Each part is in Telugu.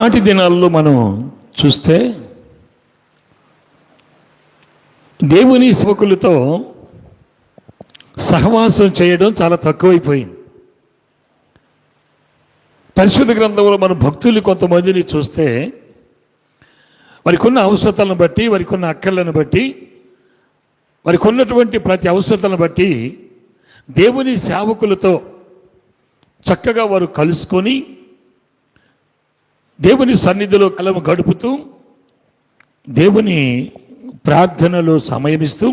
నాటి దినాల్లో మనం చూస్తే దేవుని సేవకులతో సహవాసం చేయడం చాలా తక్కువైపోయింది. పరిశుద్ధ గ్రంథంలో మనం భక్తులు కొంతమందిని చూస్తే వారికి ఉన్న అవసరతలను బట్టి, వారికి ఉన్న అక్కర్లను బట్టి, వారికి ఉన్నటువంటి ప్రతి అవసరతలను బట్టి దేవుని సేవకులతో చక్కగా వారు కలుసుకొని దేవుని సన్నిధిలో కలము గడుపుతూ దేవుని ప్రార్థనలో సమయమిస్తూ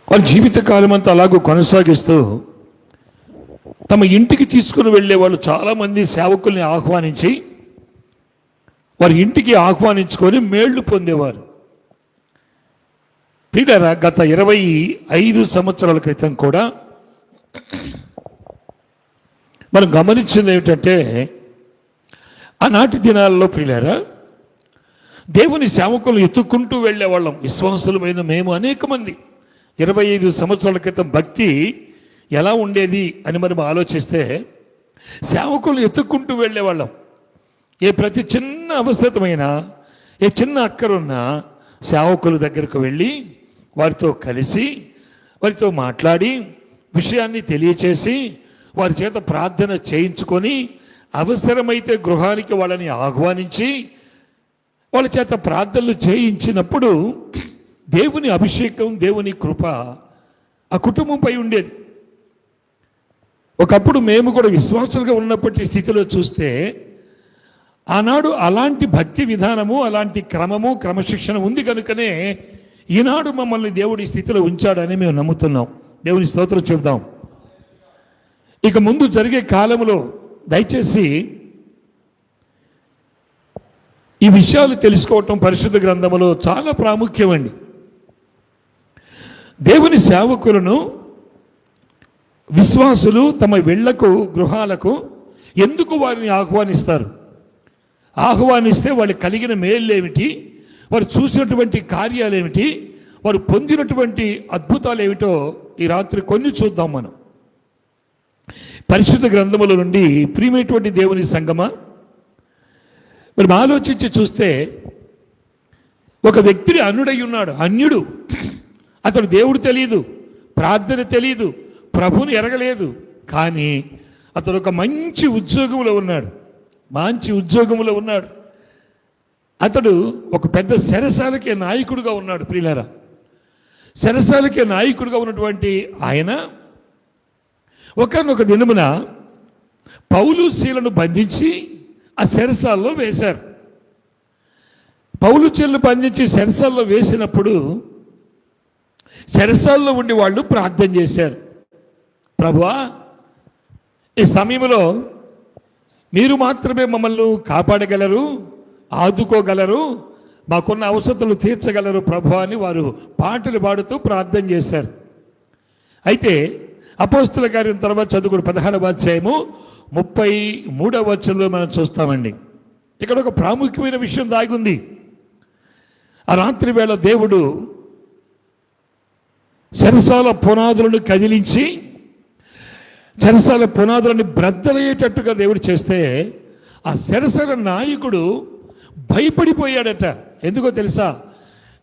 వారి జీవితకాలం అంతా అలాగూ కొనసాగిస్తూ తమ ఇంటికి తీసుకుని వెళ్ళే వాళ్ళు చాలామంది సేవకుల్ని ఆహ్వానించి వారి ఇంటికి ఆహ్వానించుకొని మేళ్లు పొందేవారు. ప్రియులారా, గత 25 సంవత్సరాల క్రితం కూడా మనం గమనించింది ఏమిటంటే, ఆనాటి దినాల్లో ప్రియులారా దేవుని సేవకులు ఎత్తుక్కుంటూ వెళ్ళేవాళ్ళం. విశ్వాసులమైన మేము అనేక మంది 25 సంవత్సరాల క్రితం భక్తి ఎలా ఉండేది అని మనం ఆలోచిస్తే సేవకులు ఎత్తుక్కుంటూ వెళ్ళేవాళ్ళం. ఏ ప్రతి చిన్న అవసరమైనా, ఏ చిన్న అక్కరున్నా సేవకుల దగ్గరకు వెళ్ళి వారితో కలిసి వారితో మాట్లాడి విషయాన్ని తెలియచేసి వారి చేత ప్రార్థన చేయించుకొని అవసరమైతే గృహానికి వాళ్ళని ఆహ్వానించి వాళ్ళ చేత ప్రార్థనలు చేయించినప్పుడు దేవుని అభిషేకం, దేవుని కృప ఆ కుటుంబంపై ఉండేది. ఒకప్పుడు మేము కూడా విశ్వాసులుగా ఉన్నప్పటి స్థితిలో చూస్తే ఆనాడు అలాంటి భక్తి విధానము, అలాంటి క్రమము, క్రమశిక్షణ ఉంది కనుకనే ఈనాడు మమ్మల్ని దేవుడి స్థితిలో ఉంచాడని మేము నమ్ముతున్నాం. దేవుని స్తోత్రం చెబుదాం. ఇక ముందు జరిగే కాలంలో దయచేసి ఈ విషయాలు తెలుసుకోవటం పరిశుద్ధ గ్రంథములో చాలా ప్రాముఖ్యమండి. దేవుని సేవకులను విశ్వాసులు తమ ఇళ్లకు, గృహాలకు ఎందుకు వారిని ఆహ్వానిస్తారు? ఆహ్వానిస్తే వాళ్ళు కలిగిన మేళ్ళు ఏమిటి, వారు చూసినటువంటి కార్యాలు ఏమిటి, వారు పొందినటువంటి అద్భుతాలు ఏమిటో ఈ రాత్రి కొన్ని చూద్దాం. మనం పరిశుద్ధ గ్రంథముల నుండి ప్రియమైనటువంటి దేవుని సంగమా, మనం ఆలోచించి చూస్తే ఒక వ్యక్తిని అన్యుడై ఉన్నాడు. అన్యుడు, అతడు దేవుడు తెలియదు, ప్రార్థన తెలియదు, ప్రభుని ఎరగలేదు. కానీ అతడు ఒక మంచి ఉద్యోగంలో ఉన్నాడు, మంచి ఉద్యోగంలో ఉన్నాడు. అతడు ఒక పెద్ద చెరసాలకే నాయకుడిగా ఉన్నాడు. ప్రియులారా, చెరసాలకే నాయకుడిగా ఉన్నటువంటి ఆయన ఒకనొక దినమున పౌలు శీలను బంధించి ఆ చెరసాల్లో వేశారు. పౌలు శీలను బంధించి చెరసాల్లో వేసినప్పుడు చెరసాల్లో ఉండి వాళ్ళు ప్రార్థన చేశారు. ప్రభువా, ఈ సమయంలో మీరు మాత్రమే మమ్మల్ని కాపాడగలరు, ఆదుకోగలరు, మాకున్న అవసరతలు తీర్చగలరు ప్రభువా అని వారు పాటలు పాడుతూ ప్రార్థన చేశారు. అయితే అపోస్తుల కార్యం తర్వాత చదువుకుని 16వ అధ్యాయము 33వ వచనంలో మనం చూస్తామండి. ఇక్కడ ఒక ప్రాముఖ్యమైన విషయం దాగి ఉంది. ఆ రాత్రి వేళ దేవుడు చెరసాల పునాదులను కదిలించి చెరసాల పునాదులని బ్రద్దలయ్యేటట్టుగా దేవుడు చేస్తే ఆ చెరసాల నాయకుడు భయపడిపోయాడట. ఎందుకో తెలుసా?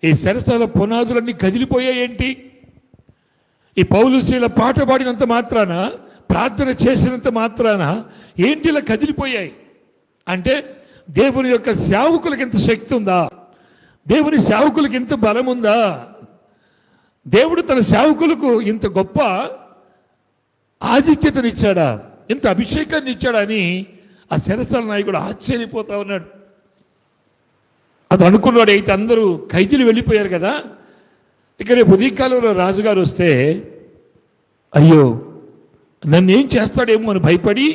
ఈ చెరసాల పునాదులన్నీ కదిలిపోయాయేంటి? ఈ పౌలు శీల పాట పాడినంత మాత్రాన, ప్రార్థన చేసినంత మాత్రాన ఏంటి ఇలా కదిలిపోయాయి అంటే, దేవుని యొక్క సేవకులకి ఇంత శక్తి ఉందా? దేవుని సేవకులకి ఇంత బలం ఉందా? దేవుడు తన సేవకులకు ఇంత గొప్ప ఆధిక్యతనిచ్చాడా, ఇంత అభిషేకాన్ని ఇచ్చాడా అని ఆ చెరసాల నాయకుడు ఆశ్చర్యపోతా ఉన్నాడు. అది అనుకున్నాడు. అయితే అందరూ ఖైదీలు వెళ్ళిపోయారు కదా, ఇక రేపు ఉదయకాలంలో రాజుగారు వస్తే అయ్యో నన్ను ఏం చేస్తాడేమో అని భయపడి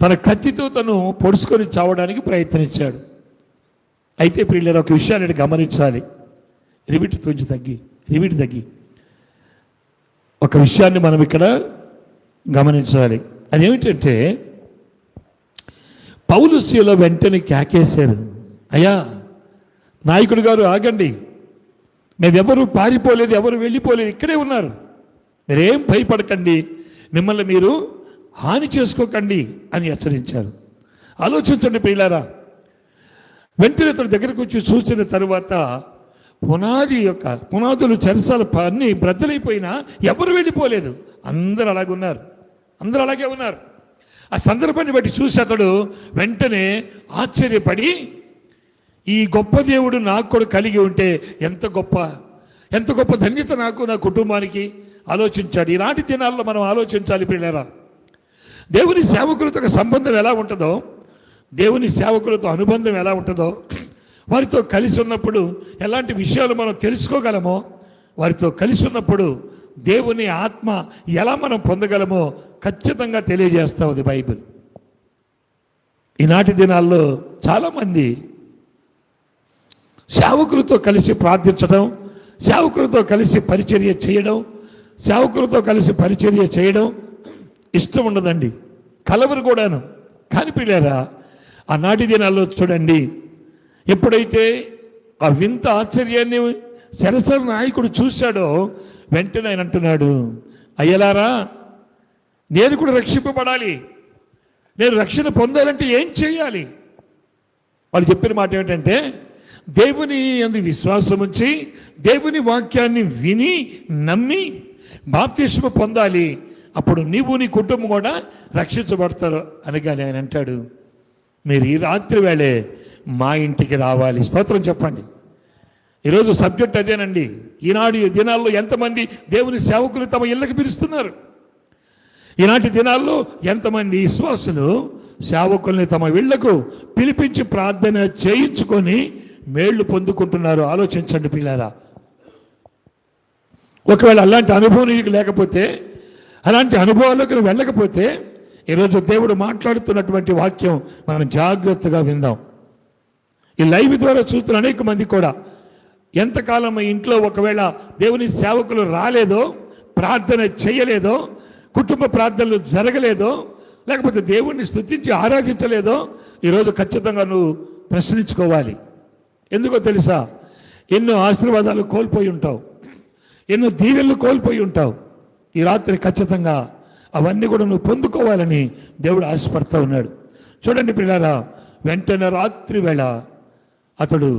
తన కత్తితో తను పొడుచుకొని చావడానికి ప్రయత్నించాడు. అయితే ప్రియులారా, ఒక విషయాన్ని గమనించాలి. రివిటి తగ్గి ఒక విషయాన్ని మనం ఇక్కడ గమనించాలి. అదేమిటంటే, పౌలు శీల వెంటనే కేకేశారు, అయ్యా నాయకుడు గారు ఆగండి, మేమెవరు పారిపోలేదు, ఎవరు వెళ్ళిపోలేదు, ఇక్కడే ఉన్నారు, మీరేం భయపడకండి, మిమ్మల్ని మీరు హాని చేసుకోకండి అని హెచ్చరించారు. ఆలోచించండి ప్రియులారా. వెంటనే అతని దగ్గరకు వచ్చి చూసిన తరువాత పునాదులు చెరసాలు అన్నీ బ్రద్దలైపోయినా ఎవరు వెళ్ళిపోలేదు. అందరూ అలాగే ఉన్నారు. ఆ సందర్భాన్ని బట్టి చూసి అతడు వెంటనే ఆశ్చర్యపడి, ఈ గొప్ప దేవుడు నాకు కూడా కలిగి ఉంటే ఎంత గొప్ప ధన్యత నాకు, నా కుటుంబానికి ఆలోచించాడు. ఈనాటి దినాల్లో మనం ఆలోచించాలి ప్రియులారా. దేవుని సేవకులతో సంబంధం ఎలా ఉంటుందో, దేవుని సేవకులతో అనుబంధం ఎలా ఉంటుందో, వారితో కలిసి ఉన్నప్పుడు ఎలాంటి విషయాలు మనం తెలుసుకోగలమో, వారితో కలిసి ఉన్నప్పుడు దేవుని ఆత్మ ఎలా మనం పొందగలమో ఖచ్చితంగా తెలియజేస్తూ ఉంది బైబిల్. ఈనాటి దినాల్లో చాలామంది సేవకులతో కలిసి ప్రార్థించడం, సేవకులతో కలిసి పరిచర్య చేయడం ఇష్టం ఉండదండి, కలవరు కూడాను. కానీ పిల్లారా, ఆనాటి దినాల్లో చూడండి, ఎప్పుడైతే ఆ వింత ఆశ్చర్యాన్ని సరసర నాయకుడు చూశాడో వెంటనే ఆయన అంటున్నాడు, అయ్యలారా, నేను కూడా రక్షింపబడాలి, నేను రక్షణ పొందాలంటే ఏం చేయాలి? వాళ్ళు చెప్పిన మాట ఏమిటంటే, దేవుని యందు విశ్వాసం ఉంచి దేవుని వాక్యాన్ని విని నమ్మి బాప్తిస్మ పొందాలి, అప్పుడు నీవు నీ కుటుంబం కూడా రక్షించబడతారు అనగానే ఆయన అంటాడు, మీరు ఈ రాత్రి వేళే మా ఇంటికి రావాలి. స్తోత్రం చెప్పండి. ఈరోజు సబ్జెక్ట్ అదేనండి. ఈనాడు దినాల్లో ఎంతమంది దేవుని సేవకులు తమ ఇళ్ళకి పిలుస్తున్నారు? ఈనాటి దినాల్లో ఎంతమంది విశ్వాసులు సేవకుల్ని తమ ఇళ్లకు పిలిపించి ప్రార్థన చేయించుకొని మేళ్లు పొందుకుంటున్నారు? ఆలోచించండి పిల్లారా. ఒకవేళ అలాంటి అనుభవం నీకు లేకపోతే, అలాంటి అనుభవాల్లోకి వెళ్ళకపోతే, ఈరోజు దేవుడు మాట్లాడుతున్నటువంటి వాక్యం మనం జాగ్రత్తగా విందాం. ఈ లైవ్ ద్వారా చూస్తున్న అనేక మంది కూడా ఎంతకాలం ఇంట్లో ఒకవేళ దేవుని సేవకులు రాలేదో, ప్రార్థన చేయలేదో, కుటుంబ ప్రార్థనలు జరగలేదో, లేకపోతే దేవుణ్ణి స్తుతించి ఆరాధించలేదో, ఈరోజు ఖచ్చితంగా నువ్వు ప్రశ్నించుకోవాలి. ఎందుకో తెలుసా? ఎన్నో ఆశీర్వాదాలు కోల్పోయి ఉంటావు, ఎన్నో దీవెనలు కోల్పోయి ఉంటావు. ఈ రాత్రి ఖచ్చితంగా అవన్నీ కూడా నువ్వు పొందుకోవాలని దేవుడు ఆశపడతా ఉన్నాడు. చూడండి పిల్లారా, వెంటనే రాత్రి వేళ అతడు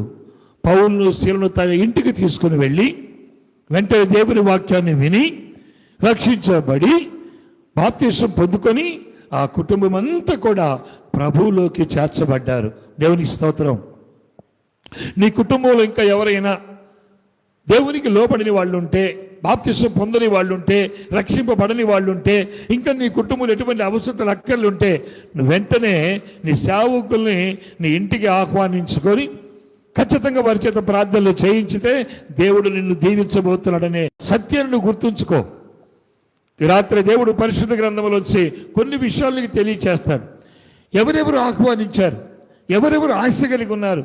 పౌలును శీలను తన ఇంటికి తీసుకుని వెళ్ళి వెంటనే దేవుని వాక్యాన్ని విని రక్షించబడి బాప్తిసం పొందుకొని ఆ కుటుంబం అంతా కూడా ప్రభువులోకి చేర్చబడ్డారు. దేవుని స్తోత్రం. నీ కుటుంబంలో ఇంకా ఎవరైనా దేవునికి లోబడిన వాళ్ళు ఉంటే, బాప్తిసం పొందని వాళ్ళు ఉంటే, రక్షింపబడని వాళ్ళు ఉంటే, ఇంకా నీ కుటుంబంలో ఎటువంటి అవసరతలు అక్కర్లు ఉంటే, నువ్వు వెంటనే నీ సేవకుల్ని నీ ఇంటికి ఆహ్వానించుకొని ఖచ్చితంగా వారి చేత ప్రార్థనలు చేయించితే దేవుడు నిన్ను దీవించబోతున్నాడనే సత్యాన్ని నువ్వు గుర్తుంచుకో. ఈ రాత్రి దేవుడు పరిశుద్ధ గ్రంథంలో వచ్చి కొన్ని విషయాలు నీకు తెలియచేస్తాడు. ఎవరెవరు ఆహ్వానించారు, ఎవరెవరు ఆశ కలిగి ఉన్నారు,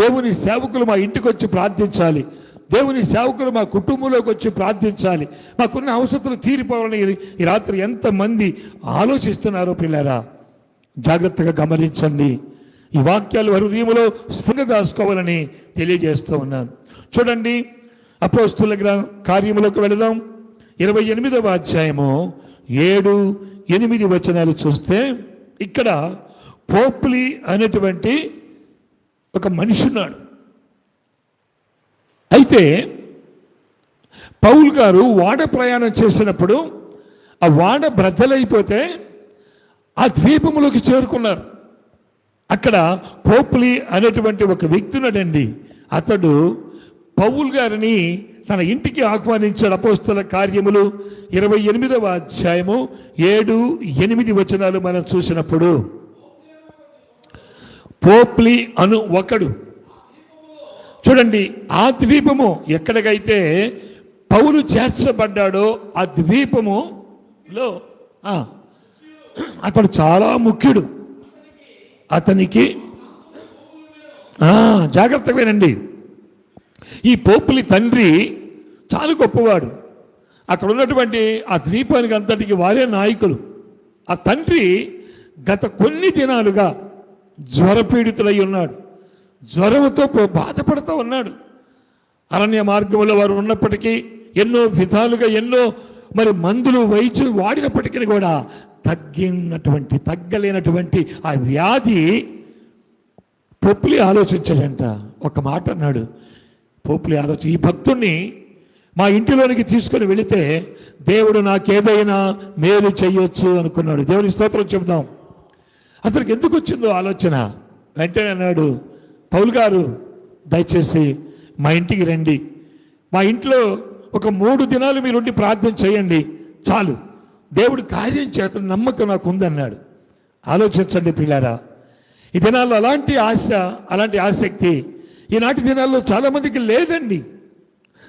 దేవుని సేవకులు మా ఇంటికి వచ్చి ప్రార్థించాలి, దేవుని సేవకులు మా కుటుంబంలోకి వచ్చి ప్రార్థించాలి, మాకున్న అవసరతలు తీరిపోవాలని ఈ రాత్రి ఎంతమంది ఆలోచిస్తున్నారో పిల్లారా, జాగ్రత్తగా గమనించండి. ఈ వాక్యాలు వారి హృదయంలో స్థిరంగా దాచుకోవాలని తెలియజేస్తూ ఉన్నాను. చూడండి, అపోస్తుల కార్యములకు వెళదాం. 28వ అధ్యాయము 7-8 వచనాలు చూస్తే, ఇక్కడ పోప్లి అనేటువంటి ఒక మనిషి ఉన్నాడు. అయితే పౌలు గారు వాడ ప్రయాణం చేసినప్పుడు ఆ వాడ బ్రద్దలైపోతే ఆ ద్వీపంలోకి చేరుకున్నారు. అక్కడ పోప్లి అనేటువంటి ఒక వ్యక్తి ఉన్నాడండి. అతడు పౌలు గారిని తన ఇంటికి ఆహ్వానించాడు. అపోస్తల కార్యములు 28వ అధ్యాయము 7-8 వచనాలు మనం చూసినప్పుడు, పోప్లి అను ఒకడు, చూడండి, ఆ ద్వీపము ఎక్కడికైతే పౌలు చేర్చబడ్డాడో ఆ ద్వీపములో అతడు చాలా ముఖ్యుడు. అతనికి జాగ్రత్తగా వినండి, ఈ పోపులి తండ్రి చాలా గొప్పవాడు. అక్కడ ఉన్నటువంటి ఆ ద్వీపానికి అంతటికి వారే నాయకులు. ఆ తండ్రి గత కొన్ని దినాలుగా జ్వరపీడితులై ఉన్నాడు, జ్వరంతో బాధపడుతూ ఉన్నాడు. అరణ్య మార్గంలో వారు ఉన్నప్పటికీ ఎన్నో విధాలుగా ఎన్నో మందులు వైద్యులు వాడినప్పటికీ కూడా తగ్గలేనటువంటి ఆ వ్యాధి పోపులి ఆలోచించాడంట. ఒక మాట అన్నాడు పోపులి ఈ భక్తుణ్ణి మా ఇంటిలోనికి తీసుకొని వెళితే దేవుడు నాకేదైనా మేలు చెయ్యొచ్చు అనుకున్నాడు. దేవుని స్తోత్రం చెబుదాం. అతనికి ఎందుకు వచ్చిందో ఆలోచన. వెంటనే అన్నాడు, పౌలు గారు దయచేసి మా ఇంటికి రండి, మా ఇంట్లో ఒక 3 దినాలు మీరుండి ప్రార్థన చేయండి, చాలు, దేవుడు కార్యం చేత నమ్మకం నాకు ఉందన్నాడు. ఆలోచించండి పిల్లారా, ఈ దినాల్లో అలాంటి ఆశ, అలాంటి ఆసక్తి ఈనాటి దినాల్లో చాలామందికి లేదండి.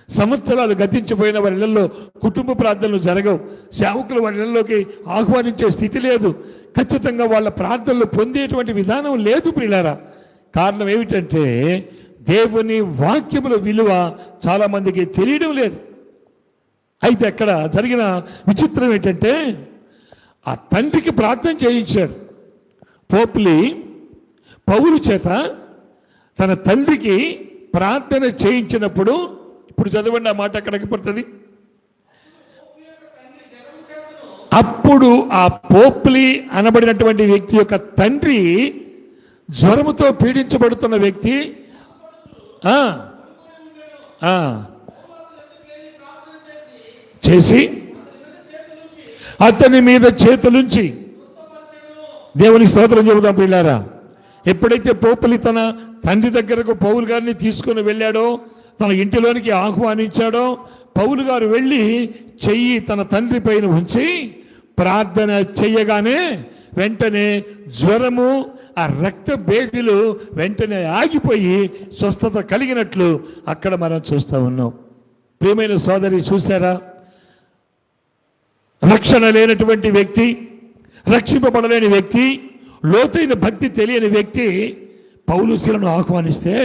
సంవత్సరాలు గతించిపోయిన వారి ఇళ్లలో కుటుంబ ప్రార్థనలు జరగవు. సేవకులు వారి ఇళ్లలోకి ఆహ్వానించే స్థితి లేదు. ఖచ్చితంగా వాళ్ళ ప్రార్థనలు పొందేటువంటి విధానం లేదు ప్రియులారా. కారణం ఏమిటంటే దేవుని వాక్యముల విలువ చాలామందికి తెలియడం లేదు. అయితే అక్కడ జరిగిన విచిత్రం ఏంటంటే ఆ తండ్రికి ప్రార్థన చేయించాడు. పోపులి పౌలు చేత తన తండ్రికి ప్రార్థన చేయించినప్పుడు, ఇప్పుడు చదవండి ఆ మాట ఎక్కడికి పడుతుంది. అప్పుడు ఆ పోపులి అనబడినటువంటి వ్యక్తి యొక్క తండ్రి, జ్వరముతో పీడించబడుతున్న వ్యక్తి, చేసి అతని మీద చేతులుంచి, దేవుని స్తోత్రం చెబుదాం పిల్లారా. ఎప్పుడైతే పోపులి తన తండ్రి దగ్గరకు పౌలు గారిని తీసుకుని వెళ్ళాడో, తన ఇంటిలోనికి ఆహ్వానించాడో, పౌలు గారు వెళ్ళి చెయ్యి తన తండ్రి పైన ఉంచి ప్రార్థన చెయ్యగానే వెంటనే జ్వరము, ఆ రక్త భేదిలు వెంటనే ఆగిపోయి స్వస్థత కలిగినట్లు అక్కడ మనం చూస్తూ ఉన్నాం. ప్రియమైన సోదరి, చూసారా? రక్షణ లేనటువంటి వ్యక్తి, రక్షింపబడలేని వ్యక్తి, లోతైన భక్తి తెలియని వ్యక్తి పౌలుశీలను ఆహ్వానిస్తే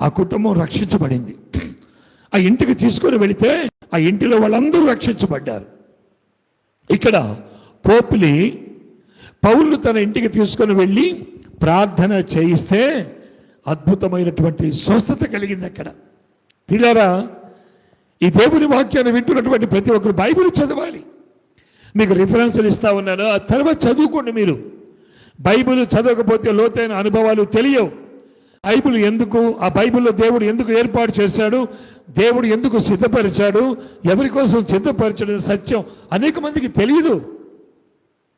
ఆ కుటుంబం రక్షించబడింది. ఆ ఇంటికి తీసుకొని వెళితే ఆ ఇంటిలో వాళ్ళందరూ రక్షించబడ్డారు. ఇక్కడ పోపులి పౌలు తన ఇంటికి తీసుకొని వెళ్ళి ప్రార్థన చేయిస్తే అద్భుతమైనటువంటి స్వస్థత కలిగింది అక్కడ. పిల్లారా, ఈ దేవుని వాక్యాన్ని వింటున్నటువంటి ప్రతి ఒక్కరు బైబిల్ చదవాలి. మీకు రిఫరెన్స్లు ఇస్తా ఉన్నాను, ఆ తర్వాత చదువుకోండి. మీరు బైబిల్ చదవకపోతే లోతైన అనుభవాలు తెలియవు. బైబిల్ ఎందుకు, ఆ బైబిల్లో దేవుడు ఎందుకు ఏర్పాటు చేశాడు, దేవుడు ఎందుకు సిద్ధపరిచాడు, ఎవరి కోసం సిద్ధపరచడం సత్యం అనేక మందికి తెలియదు.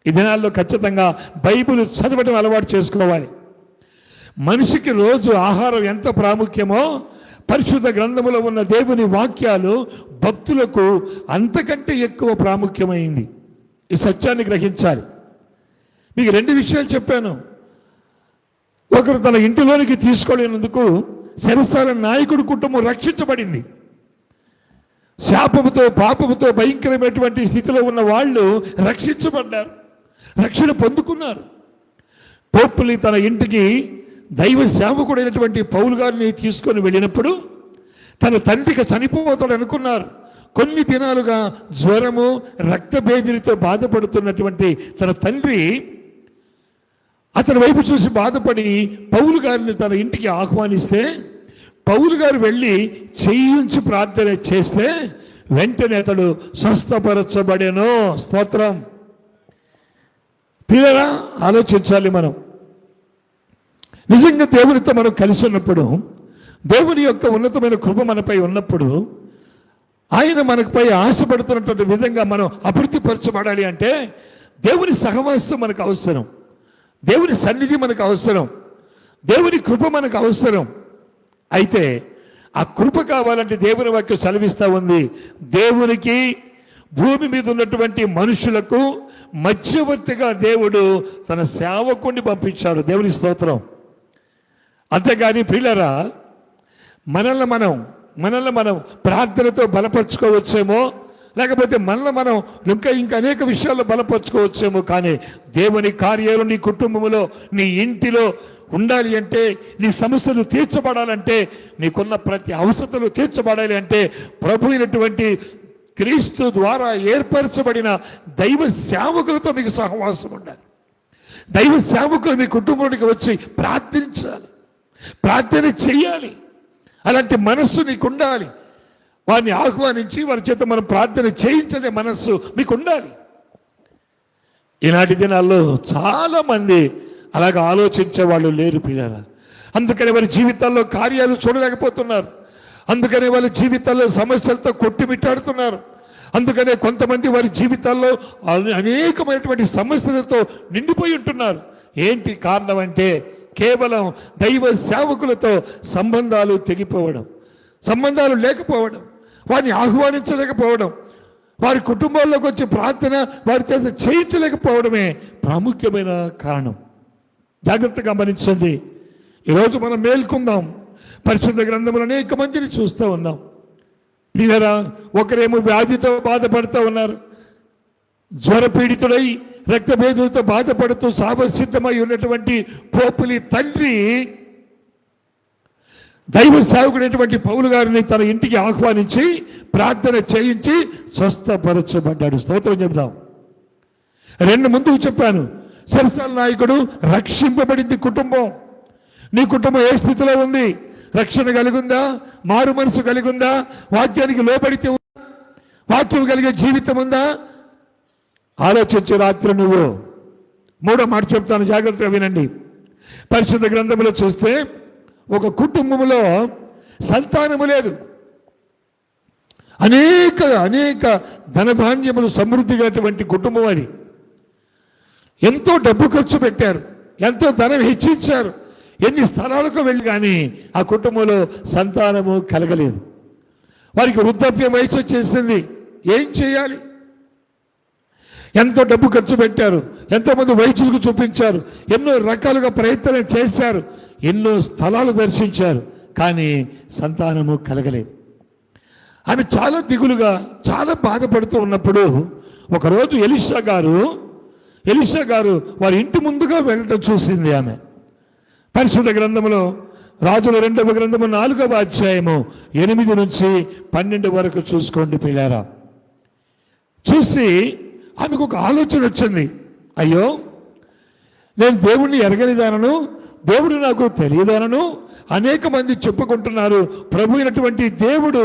ఈ దినాల్లో ఖచ్చితంగా బైబిల్ చదవడం అలవాటు చేసుకోవాలి. మనిషికి రోజు ఆహారం ఎంత ప్రాముఖ్యమో పరిశుద్ధ గ్రంథములో ఉన్న దేవుని వాక్యాలు భక్తులకు అంతకంటే ఎక్కువ ప్రాముఖ్యమైంది. ఈ సత్యాన్ని గ్రహించాలి. మీకు 2 విషయాలు చెప్పాను. ఒకరు తన ఇంటిలోనికి తీసుకోలేనందుకు శరసాల నాయకుడి కుటుంబం రక్షించబడింది. శాపముతో, పాపముతో భయంకరమైనటువంటి స్థితిలో ఉన్న వాళ్ళు రక్షించబడ్డారు, రక్షణ పొందుకున్నారు. పోపులి తన ఇంటికి దైవ సేవకుడైనటువంటి పౌలు గారిని తీసుకొని వెళ్ళినప్పుడు తన తండ్రికి చనిపోతాడు అనుకున్నారు. కొన్ని దినాలుగా జ్వరము, రక్తభేదితో బాధపడుతున్నటువంటి తన తండ్రి అతని వైపు చూసి బాధపడి పౌలు గారిని తన ఇంటికి ఆహ్వానిస్తే పౌలు గారు వెళ్ళి చేయించి ప్రార్థన చేస్తే వెంటనే అతడు స్వస్థపరచబడెను. స్తోత్రం. పిల్లరా, ఆలోచించాలి. మనం నిజంగా దేవునితో మనం కలిసి ఉన్నప్పుడు, దేవుని యొక్క ఉన్నతమైన కృప మనపై ఉన్నప్పుడు, ఆయన మనపై ఆశపడుతున్నటువంటి విధంగా మనం అభివృద్ధిపరచబడాలి అంటే దేవుని సహవాసం మనకు అవసరం, దేవుని సన్నిధి మనకు అవసరం, దేవుని కృప మనకు అవసరం. అయితే ఆ కృప కావాలంటే దేవుని వాక్యం సెలవిస్తూ ఉంది, దేవునికి భూమి మీద ఉన్నటువంటి మనుషులకు మధ్యవర్తిగా దేవుడు తన సేవకుడిని పంపించాడు. దేవుని స్తోత్రం. అంతేగాని ప్రియులారా, మనల్ని మనం ప్రార్థనతో బలపరుచుకోవచ్చేమో, లేకపోతే మనల్ని మనం ఇంకా అనేక విషయాల్లో బలపరుచుకోవచ్చేమో, కానీ దేవుని కార్యాలు నీ కుటుంబంలో, నీ ఇంటిలో ఉండాలి అంటే, నీ సమస్యలు తీర్చబడాలంటే, నీకున్న ప్రతి అవసరతలు తీర్చబడాలి అంటే ప్రభు అయినటువంటి క్రీస్తు ద్వారా ఏర్పరచబడిన దైవ సేవకులతో మీకు సహవాసం ఉండాలి. దైవ సేవకులు మీ కుటుంబానికి వచ్చి ప్రార్థించాలి, ప్రార్థన చెయ్యాలి. అలాంటి మనస్సు నీకు ఉండాలి. వారిని ఆహ్వానించి వారి చేత మనం ప్రార్థన చేయించే మనస్సు మీకు ఉండాలి. ఈనాటి దినాల్లో చాలామంది అలాగ ఆలోచించే వాళ్ళు లేరు పిల్లరా. అందుకని వారి జీవితాల్లో కార్యాలు చూడలేకపోతున్నారు. అందుకనే వాళ్ళ జీవితాల్లో సమస్యలతో కొట్టుమిట్టాడుతున్నారు. అందుకనే కొంతమంది వారి జీవితాల్లో అనేకమైనటువంటి సమస్యలతో నిండిపోయి ఉంటున్నారు. ఏంటి కారణం అంటే కేవలం దైవ సేవకులతో సంబంధాలు తెగిపోవడం, సంబంధాలు లేకపోవడం, వారిని ఆహ్వానించలేకపోవడం, వారి కుటుంబాల్లోకి వచ్చి ప్రార్థన వారి చేత చేయించలేకపోవడమే ప్రాముఖ్యమైన కారణం. జాగ్రత్తగా గమనించండి. ఈరోజు మనం మేల్కొందాం. పరిశుద్ధ గ్రంథంలో అనేక మందిని చూస్తూ ఉన్నాం. మీరా ఒకరేమో వ్యాధితో బాధపడుతూ ఉన్నారు, జ్వరపీడితుడై రక్తభేదులతో బాధపడుతూ సావసిద్ధమై ఉన్నటువంటి పోపులి తండ్రి దైవ సేవకుడైనటువంటి పౌలు గారిని తన ఇంటికి ఆహ్వానించి ప్రార్థన చేయించి స్వస్థపరచబడ్డాడు. స్తోత్రం చెబుదాం. రెండు ముందుకు చెప్పాను. సరసాల నాయకుడు రక్షింపబడింది కుటుంబం. నీ కుటుంబం ఏ స్థితిలో ఉంది? రక్షణ కలిగిందా? మారు మనసు కలిగిందా? వాక్యానికి లోబడితే వాక్యం కలిగే జీవితం ఉందా? ఆలోచించే రాత్రి నువ్వు. మూడో మాట చెప్తాను, జాగ్రత్తగా వినండి. పరిశుద్ధ గ్రంథంలో చూస్తే ఒక కుటుంబంలో సంతానము లేదు. అనేక ధనధాన్యములు సమృద్ధిగాటువంటి కుటుంబం అది. ఎంతో డబ్బు ఖర్చు పెట్టారు, ఎంతో ధనం హెచ్చించారు, ఎన్ని స్థలాలకు వెళ్ళి కానీ ఆ కుటుంబంలో సంతానము కలగలేదు. వారికి వృద్ధాప్యం వయసు వచ్చేసింది. ఏం చేయాలి? ఎంతో డబ్బు ఖర్చు పెట్టారు, ఎంతోమంది వైద్యులకు చూపించారు, ఎన్నో రకాలుగా ప్రయత్నం చేశారు, ఎన్నో స్థలాలు దర్శించారు, కానీ సంతానము కలగలేదు. ఆమె చాలా దిగులుగా చాలా బాధపడుతూ ఉన్నప్పుడు ఒకరోజు ఎలీషా గారు వారి ఇంటి ముందుగా వెళ్ళటం చూసింది ఆమె. పరిశుద్ధ గ్రంథంలో రాజుల 2వ గ్రంథము 4వ అధ్యాయము 8 నుంచి 12 వరకు చూసుకోండి పిల్లారా. చూసి ఆమెకు ఒక ఆలోచన వచ్చింది. అయ్యో, నేను దేవుణ్ణి ఎరగనిదానను, దేవుడు నాకు తెలియదానను, అనేక మంది చెప్పుకుంటున్నారు. ప్రభు అయినటువంటి దేవుడు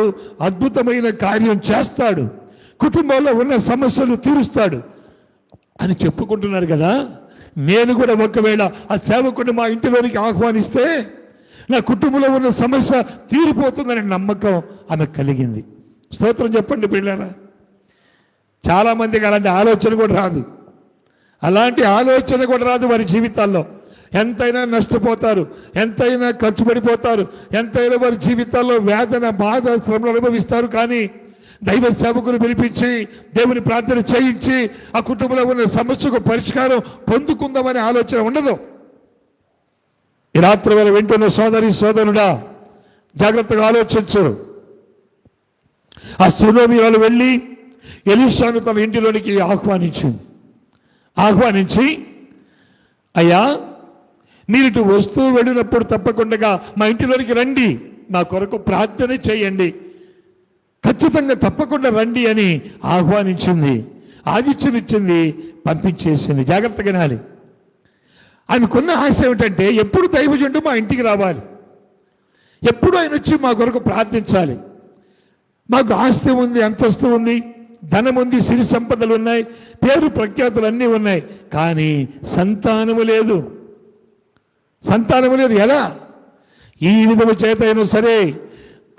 అద్భుతమైన కార్యం చేస్తాడు, కుటుంబంలో ఉన్న సమస్యలు తీరుస్తాడు అని చెప్పుకుంటున్నారు కదా. నేను కూడా ఒకవేళ ఆ సేవకుడిని మా ఇంటిలోనికి ఆహ్వానిస్తే నా కుటుంబంలో ఉన్న సమస్య తీరిపోతుందనే నమ్మకం ఆమె కలిగింది. స్తోత్రం చెప్పండి పిల్లరా. చాలామందికి అలాంటి ఆలోచన కూడా రాదు వారి జీవితాల్లో. ఎంతైనా నష్టపోతారు, ఎంతైనా ఖర్చు పడిపోతారు, ఎంతైనా వారి జీవితాల్లో వేదన, బాధ, శ్రమలు అనుభవిస్తారు. కానీ దైవ సేవకులు పిలిపించి దేవుని ప్రార్థన చేయించి ఆ కుటుంబంలో ఉన్న సమస్యకు పరిష్కారం పొందుకుందామనే ఆలోచన ఉండదు. ఈ రాత్రి వేళ వింటున్న సోదరుడా, జాగ్రత్తగా ఆలోచించు. ఆ సునోమియాలు వెళ్ళి ఎలీషాను తన ఇంటిలోనికి ఆహ్వానించి అయ్యా, మీరు ఇటు వస్తూ వెళ్ళినప్పుడు తప్పకుండా మా ఇంటిలోనికి రండి, నా కొరకు ప్రార్థన చేయండి, ఖచ్చితంగా తప్పకుండా రండి అని ఆహ్వానించింది, ఆతిథ్యం ఇచ్చింది, పంపించేసింది. జాగ్రత్తగా వినాలి. ఆమెకున్న ఆశ ఏమిటంటే ఎప్పుడు దైవజనుడు మా ఇంటికి రావాలి, ఎప్పుడు ఆయన వచ్చి మా కొరకు ప్రార్థించాలి. మాకు ఆస్తి ఉంది, అంతస్తు ఉంది, ధనం ఉంది, సిరి సంపదలు ఉన్నాయి, పేరు ప్రఖ్యాతులు అన్నీ ఉన్నాయి, కానీ సంతానము లేదు. ఎలా? ఈ విధము చేత అయినా సరే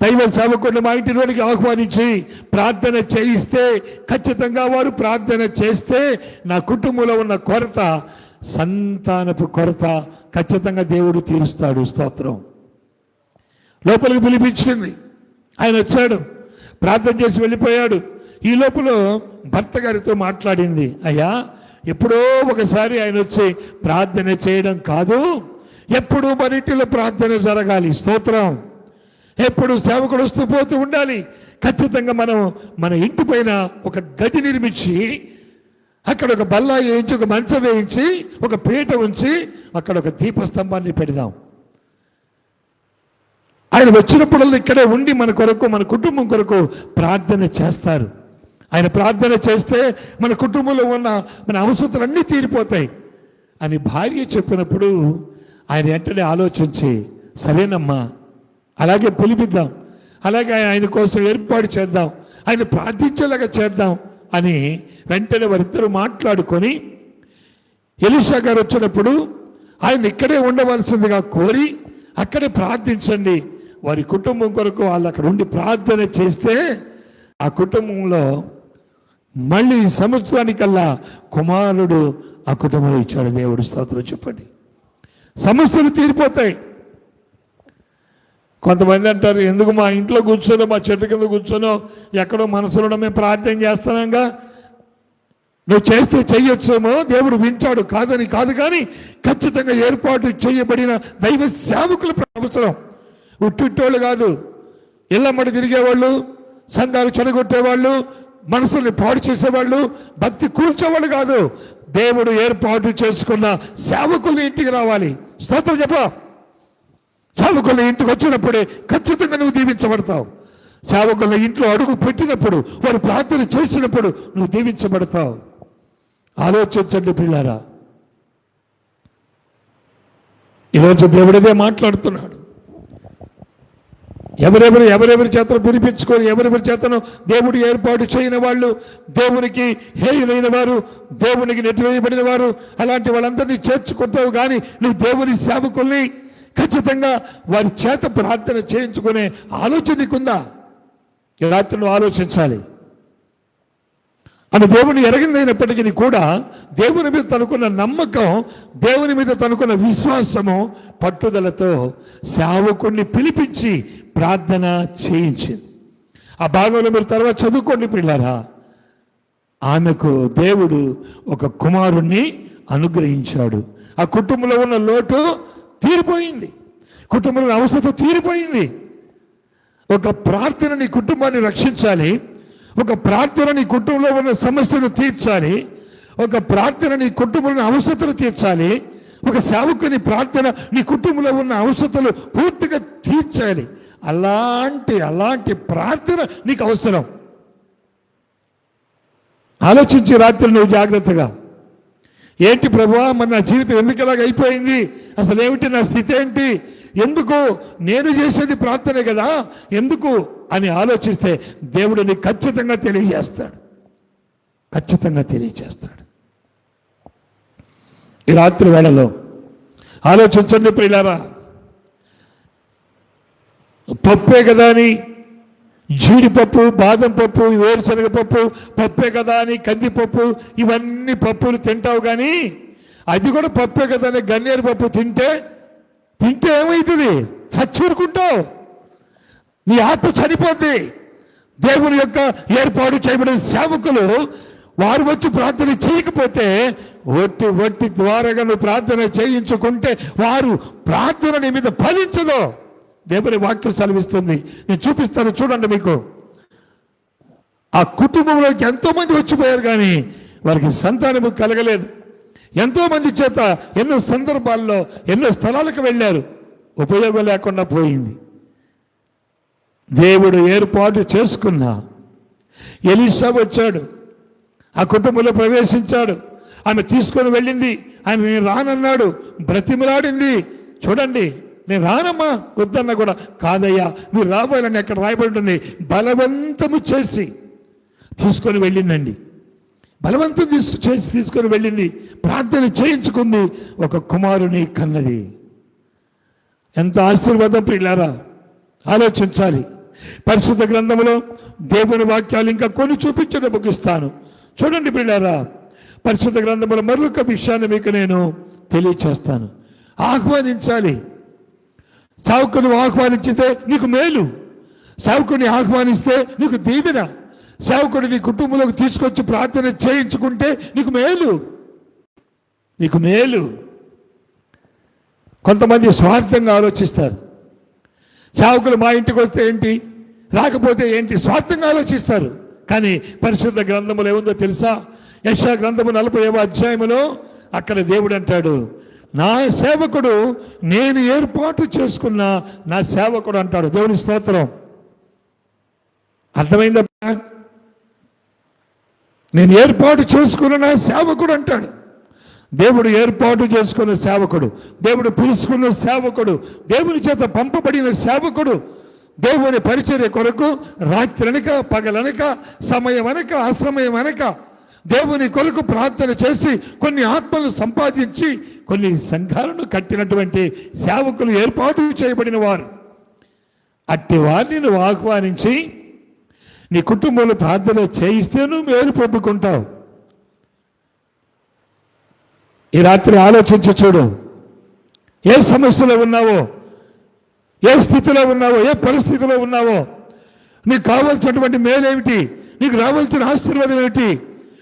దైవ సేవకుడిని మా ఇంటిలోనికి ఆహ్వానించి ప్రార్థన చేయిస్తే, ఖచ్చితంగా వారు ప్రార్థన చేస్తే నా కుటుంబంలో ఉన్న కొరత, సంతానపు కొరత ఖచ్చితంగా దేవుడు తీరుస్తాడు. స్తోత్రం. లోపలికి పిలిపించింది. ఆయన వచ్చాడు, ప్రార్థన చేసి వెళ్ళిపోయాడు. ఈ లోపల భర్త గారితో మాట్లాడింది. అయ్యా, ఎప్పుడో ఒకసారి ఆయన వచ్చి ప్రార్థన చేయడం కాదు, ఎప్పుడు మన ఇంటిలో ప్రార్థన జరగాలి. స్తోత్రం. ఎప్పుడు సేవకుడు వస్తూ పోతూ ఉండాలి. ఖచ్చితంగా మనం మన ఇంటి పైన ఒక గది నిర్మించి, అక్కడ ఒక బల్ల వేయించి, ఒక మంచం వేయించి, ఒక పీట ఉంచి, అక్కడ ఒక దీపస్తంభాన్ని పెడదాం. ఆయన వచ్చినప్పుడల్లా ఇక్కడే ఉండి మన కొరకు, మన కుటుంబం కొరకు ప్రార్థన చేస్తారు. ఆయన ప్రార్థన చేస్తే మన కుటుంబంలో ఉన్న మన అవసరాలన్నీ తీరిపోతాయి అని భార్య చెప్పినప్పుడు ఆయన వెంటనే ఆలోచించి, సరేనమ్మా, అలాగే పిలిపిద్దాం, అలాగే ఆయన కోసం ఏర్పాటు చేద్దాం, ఆయన ప్రార్థించేలాగా చేద్దాం అని వెంటనే వారిద్దరూ మాట్లాడుకొని ఎలీషా గారు వచ్చినప్పుడు ఆయన ఇక్కడే ఉండవలసిందిగా కోరి అక్కడే ప్రార్థించండి. వారి కుటుంబం కొరకు వాళ్ళు అక్కడ ఉండి ప్రార్థన చేస్తే ఆ కుటుంబంలో మళ్ళీ సంవత్సరానికల్లా కుమారుడు ఆ కుటుంబంలో ఇచ్చాడు. దేవుడు స్తోత్రం చెప్పండి. సమస్యలు తీరిపోతాయి. కొంతమంది అంటారు, ఎందుకు మా ఇంట్లో కూర్చోనో మా చెట్టు కింద కూర్చోనో ఎక్కడో మనసులో మేము ప్రార్థన చేస్తున్నాంగా, నువ్వు చేస్తే చెయ్యొచ్చేమో, దేవుడు వింటాడు, కాదని కాదు, కానీ ఖచ్చితంగా ఏర్పాటు చేయబడిన దైవ సేవకులు అవసరం. ఉట్టిట్టోళ్ళు కాదు, ఇళ్ళమ్మడి తిరిగేవాళ్ళు, సంఘాలు చెడగొట్టేవాళ్ళు, మనసుల్ని పాడు చేసేవాళ్ళు, భక్తి కూల్చేవాళ్ళు కాదు. దేవుడు ఏర్పాటు చేసుకున్న సేవకుల్ని ఇంటికి రావాలి. స్తోత్రం చెప్ప. సేవకుల ఇంటికి వచ్చినప్పుడే ఖచ్చితంగా నువ్వు దీవించబడతావు. సేవకుల ఇంట్లో అడుగు పెట్టినప్పుడు, వారు ప్రార్థన చేసినప్పుడు నువ్వు దీవించబడతావు. ఆలోచించండి పిల్లారా. ఈరోజు దేవుడిదే మాట్లాడుతున్నాడు. ఎవరెవరి చేతను పిలిపించుకొని ఎవరెవరి చేతను దేవుడు ఏర్పాటు చేయని వాళ్ళు, దేవునికి హేయులైన వారు, దేవునికి నెట్టివేయబడిన వారు, అలాంటి వాళ్ళందరినీ చేర్చుకుంటావు. కానీ నువ్వు దేవుని సేవకుల్ని ఖచ్చితంగా వారి చేత ప్రార్థన చేయించుకునే ఆలోచన నీకుందా? ఈ రాత్రి నువ్వు ఆలోచించాలి. ఆమె దేవుని ఎరగిందైనప్పటికీ కూడా దేవుని మీద తనకున్న నమ్మకం, దేవుని మీద తనకున్న విశ్వాసము, పట్టుదలతో సేవకుణ్ణి పిలిపించి ప్రార్థన చేయించింది. ఆ భాగంలో మీరు తర్వాత చదువుకోండి పిల్లారా. ఆమెకు దేవుడు ఒక కుమారుణ్ణి అనుగ్రహించాడు. ఆ కుటుంబంలో ఉన్న లోటు తీరిపోయింది, కుటుంబంలో అవసరం తీరిపోయింది. ఒక ప్రార్థన నీ కుటుంబాన్ని రక్షించాలి, ఒక ప్రార్థన నీ కుటుంబంలో ఉన్న సమస్యను తీర్చాలి, ఒక ప్రార్థన నీ కుటుంబంలో అవసరతలు తీర్చాలి, ఒక సేవకుని ప్రార్థన నీ కుటుంబంలో ఉన్న అవసరతలు పూర్తిగా తీర్చాలి. అలాంటి ప్రార్థన నీకు అవసరం. ఆలోచించి రాత్రి నువ్వు జాగ్రత్తగా, ఏంటి ప్రభువా, మరి నా జీవితం ఎందుకు ఇలాగ అయిపోయింది, అసలు ఏమిటి నా స్థితి ఏంటి, ఎందుకు, నేను చేసేది ప్రార్థనే కదా, ఎందుకు అని ఆలోచిస్తే దేవుడు నీకు ఖచ్చితంగా తెలియజేస్తాడు. ఖచ్చితంగా తెలియజేస్తాడు. ఈ రాత్రి వేళలో ఆలోచించండి ప్రియులారా. పప్పే కదా అని జీడిపప్పు, బాదం పప్పు, వేరుశనగ పప్పు, పప్పే కదా అని కందిపప్పు, ఇవన్నీ పప్పులు తింటావు. కానీ అది కూడా పప్పే కదా అని గన్నేరు పప్పు తింటే ఏమవుతుంది? చచ్చూరుకుంటావు, నీ ఆత్మ చనిపోద్ది. దేవుని యొక్క ఏర్పాటు చేయబడిన సేవకులు వారు వచ్చి ప్రార్థన చేయకపోతే, ఒట్టి ద్వారాగా నువ్వు ప్రార్థన చేయించుకుంటే వారు ప్రార్థన నీ మీద ఫలించదు. దేవుని వాక్యం సెలవిస్తుంది. నేను చూపిస్తాను చూడండి మీకు. ఆ కుటుంబంలోకి ఎంతోమంది వచ్చిపోయారు కానీ వారికి సంతానము కలగలేదు. ఎంతోమంది చేత ఎన్నో సందర్భాల్లో ఎన్నో స్థలాలకు వెళ్ళారు, ఉపయోగం లేకుండా పోయింది. దేవుడు ఏర్పాటు చేసుకున్న ఎలీషా వచ్చాడు, ఆ కుటుంబంలో ప్రవేశించాడు. ఆమె తీసుకొని వెళ్ళింది. ఆయన నేను రానన్నాడు, బ్రతిమలాడింది. చూడండి, నేను రానమ్మా వద్దన్నా కూడా, కాదయ్యా మీరు రాబోయాలని ఎక్కడ రాయబడి ఉంటుంది. బలవంతము చేసి తీసుకొని వెళ్ళిందండి. బలవంతం తీసుకొని వెళ్ళింది, ప్రార్థన చేయించుకుంది, ఒక కుమారుని కన్నది. ఎంత ఆశీర్వాదం ప్రియులారా. ఆలోచించాలి. పరిశుద్ధ గ్రంథంలో దేవుని వాక్యాలు ఇంకా కొన్ని చూపించడం ముగిస్తాను. చూడండి ప్రియులారా, పరిశుద్ధ గ్రంథంలో మరొక విషయాన్ని మీకు నేను తెలియచేస్తాను. ఆహ్వానించాలి. సేవకుని ఆహ్వానించితే నీకు మేలు, సేవకుని ఆహ్వానిస్తే నీకు దీవెన, సేవకుడు నీ కుటుంబంలోకి తీసుకొచ్చి ప్రార్థన చేయించుకుంటే నీకు మేలు, నీకు మేలు. కొంతమంది స్వార్థంగా ఆలోచిస్తారు. సేవకులు మా ఇంటికి వస్తే ఏంటి, రాకపోతే ఏంటి, స్వార్థంగా ఆలోచిస్తారు. కానీ పరిశుద్ధ గ్రంథములో ఏముందో తెలుసా? యెషయా గ్రంథము 40వ అధ్యాయములో అక్కడ దేవుడు అంటాడు, నా సేవకుడు, నేను ఏర్పాటు చేసుకున్న నా సేవకుడు అంటాడు. దేవుని స్తోత్రం. అర్థమైందా? నేను ఏర్పాటు చేసుకున్న నా సేవకుడు అంటాడు. దేవుడు ఏర్పాటు చేసుకున్న సేవకుడు, దేవుడు పిలుచుకున్న సేవకుడు, దేవుని చేత పంపబడిన సేవకుడు, దేవుని పరిచర్య కొరకు రాత్రి అనక పగలనక సమయం అనక అసమయం అనక దేవుని కొరకు ప్రార్థన చేసి కొన్ని ఆత్మలు సంపాదించి కొన్ని సంఘాలను కట్టినటువంటి సేవకులు ఏర్పాటు చేయబడిన వారు. అట్టి వారిని నువ్వు ఆహ్వానించి నీ కుటుంబంలో ప్రార్థన చేయిస్తే నువ్వు మేలు పొందుకుంటావు. ఈ రాత్రి ఆలోచించి చూడు. ఏ సమస్యలో ఉన్నావో, ఏ స్థితిలో ఉన్నావో, ఏ పరిస్థితిలో ఉన్నావో, నీకు కావాల్సినటువంటి మేలేమిటి, నీకు రావాల్సిన ఆశీర్వాదం ఏమిటి,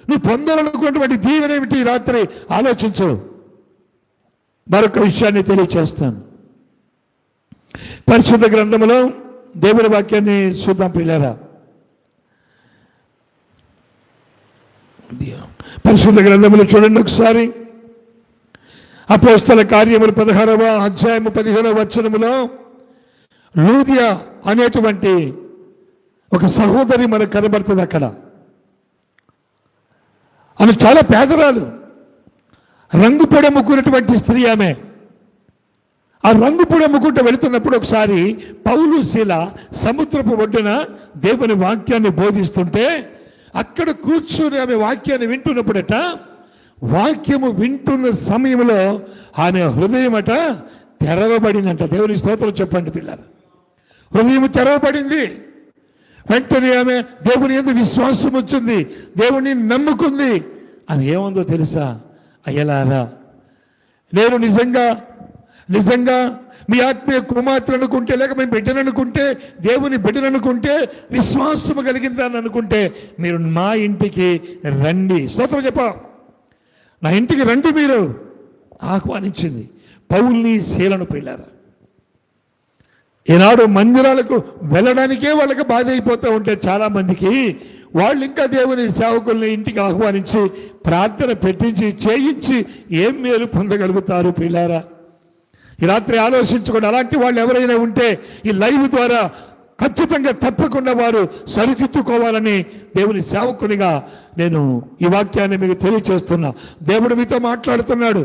నువ్వు పొందాలనుకున్నటువంటి దీవెన ఏమిటి, ఈ రాత్రి ఆలోచించు. మరొక విషయాన్ని తెలియచేస్తాను. పరిశుద్ధ గ్రంథములో దేవుని వాక్యాన్ని చూద్దాం పిల్లారా. పరిశుద్ధ గ్రంథములు చూడండి ఒకసారి. అపోస్తల కార్యములు 16వ అధ్యాయము 15వ వచనములో లూదియా అనేటువంటి ఒక సహోదరి మనకు కనబడుతుంది. అక్కడ ఆమె చాలా పేదరాలు, రంగు పొడి అమ్ముకున్నటువంటి స్త్రీ. ఆమె ఆ రంగు పొడి అమ్ముకుంటూ వెళుతున్నప్పుడు ఒకసారి పౌలు శీల సముద్రపు ఒడ్డున దేవుని వాక్యాన్ని బోధిస్తుంటే అక్కడ కూర్చొని ఆమె వాక్యాన్ని వింటున్నప్పుడట, వాక్యము వింటున్న సమయంలో ఆమె హృదయమట తెరవబడిందంట. దేవుని స్తోత్రం చెప్పండి పిల్లలు. హృదయం తెరవబడింది. వెంటనే ఆమె దేవుని యందు విశ్వాసం వచ్చింది, దేవుని నమ్ముకుంది. ఆమె ఏముందో తెలుసా? అయ్యలారా, నేను నిజంగా మీ ఆత్మీయ కుమార్తెలు అనుకుంటే, లేక మేము బిడ్డను అనుకుంటే, దేవుని బిడ్డను అనుకుంటే, విశ్వాసము కలిగిందని అనుకుంటే మీరు మా ఇంటికి రండి. స్తోత్రం చెప్పా. నా ఇంటికి రండి మీరు ఆహ్వానించింది పౌల్ని శీలను పిల్లారా. ఈనాడు మందిరాలకు వెళ్ళడానికే వాళ్ళకి బాధ అయిపోతూ ఉంటే చాలామందికి, వాళ్ళు ఇంకా దేవుని సేవకుల్ని ఇంటికి ఆహ్వానించి ప్రార్థన పెట్టించి చేయించి ఏం మేలు పొందగలుగుతారు పిల్లారా? ఈ రాత్రి ఆలోచించుకోండి. అలాంటి వాళ్ళు ఎవరైనా ఉంటే ఈ లైవ్ ద్వారా ఖచ్చితంగా తప్పకుండా వారు సరిదిద్దుకోవాలని దేవుని సేవకునిగా నేను ఈ వాక్యాన్ని మీకు తెలియచేస్తున్నా. దేవుడు మీతో మాట్లాడుతున్నాడు.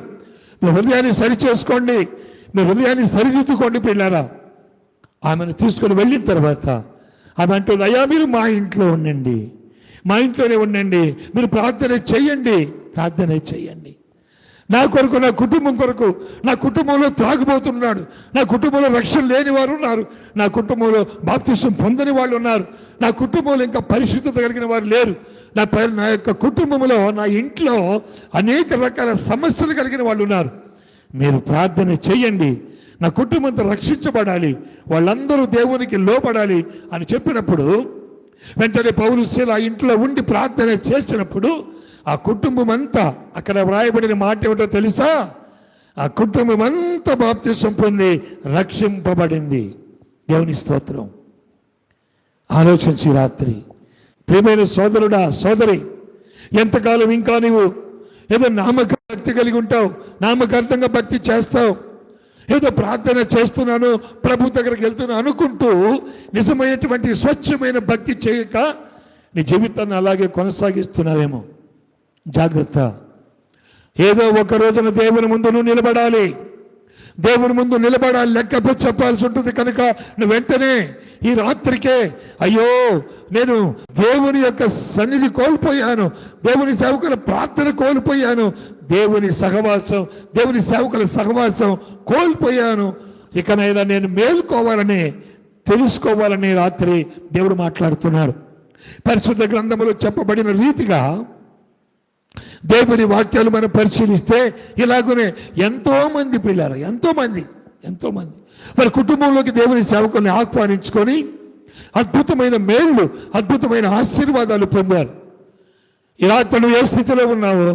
మీ హృదయాన్ని సరిచేసుకోండి, మీ హృదయాన్ని సరిదిద్దుకోండి పిల్లారా. ఆమెను తీసుకొని వెళ్ళిన తర్వాత ఆమె అంటుంది, అయ్యా మీరు మా ఇంట్లో ఉండండి, మా ఇంట్లోనే ఉండండి, మీరు ప్రార్థన చేయండి. నా కొరకు, నా కుటుంబం కొరకు, నా కుటుంబంలో త్రాగుబోతున్నాడు, నా కుటుంబంలో రక్షణ లేని వారు ఉన్నారు, నా కుటుంబంలో బాప్తిసం పొందని వాళ్ళు ఉన్నారు, నా కుటుంబంలో ఇంకా పరిశుద్ధత కలిగిన వారు లేరు, నా యొక్క కుటుంబంలో, నా ఇంట్లో అనేక రకాల సమస్యలు కలిగిన వాళ్ళు ఉన్నారు. మీరు ప్రార్థన చేయండి, నా కుటుంబంతో రక్షించబడాలి, వాళ్ళందరూ దేవునికి లోపడాలి అని చెప్పినప్పుడు వెంటనే పౌలు శీల ఆ ఇంట్లో ఉండి ప్రార్థన చేసినప్పుడు ఆ కుటుంబం అంతా, అక్కడ వ్రాయబడిన మాట ఏమిటో తెలుసా? ఆ కుటుంబం అంతా బాప్తిసం పొంది రక్షింపబడింది. దేవుని స్తోత్రం. ఆలోచించి రాత్రి ప్రియమైన సోదరుడా, సోదరి, ఎంతకాలం ఇంకా నీవు ఏదో నామక భక్తి కలిగి ఉంటావు, నామకార్థంగా భక్తి చేస్తావు, ఏదో ప్రార్థన చేస్తున్నాను, ప్రభు దగ్గరికి వెళ్తున్నాను అనుకుంటూ నిజమైనటువంటి స్వచ్ఛమైన భక్తి చేయక నీ జీవితాన్ని అలాగే కొనసాగిస్తున్నావేమో. జాగ్రత్త. ఏదో ఒక రోజున దేవుని ముందు నువ్వు నిలబడాలి, దేవుని ముందు నిలబడాలి, లెక్క చెప్పాల్సి ఉంటుంది. కనుక నువ్వు వెంటనే ఈ రాత్రికే, అయ్యో నేను దేవుని యొక్క సన్నిధి కోల్పోయాను, దేవుని సేవకుల ప్రార్థన కోల్పోయాను, దేవుని సహవాసం, దేవుని సేవకుల సహవాసం కోల్పోయాను, ఇకనైనా నేను మేలుకోవాలని, తెలుసుకోవాలని రాత్రి దేవుడు మాట్లాడుతున్నాడు. పరిశుద్ధ గ్రంథములో చెప్పబడిన రీతిగా దేవుని వాక్యాలు మనం పరిశీలిస్తే ఇలాగనే ఎంతోమంది పిల్లలు, ఎంతోమంది వారి కుటుంబంలోకి దేవుని సేవకుల్ని ఆహ్వానించుకొని అద్భుతమైన మేళ్ళు, అద్భుతమైన ఆశీర్వాదాలు పొందారు. ఈ రాత్రి నువ్వు ఏ స్థితిలో ఉన్నావో,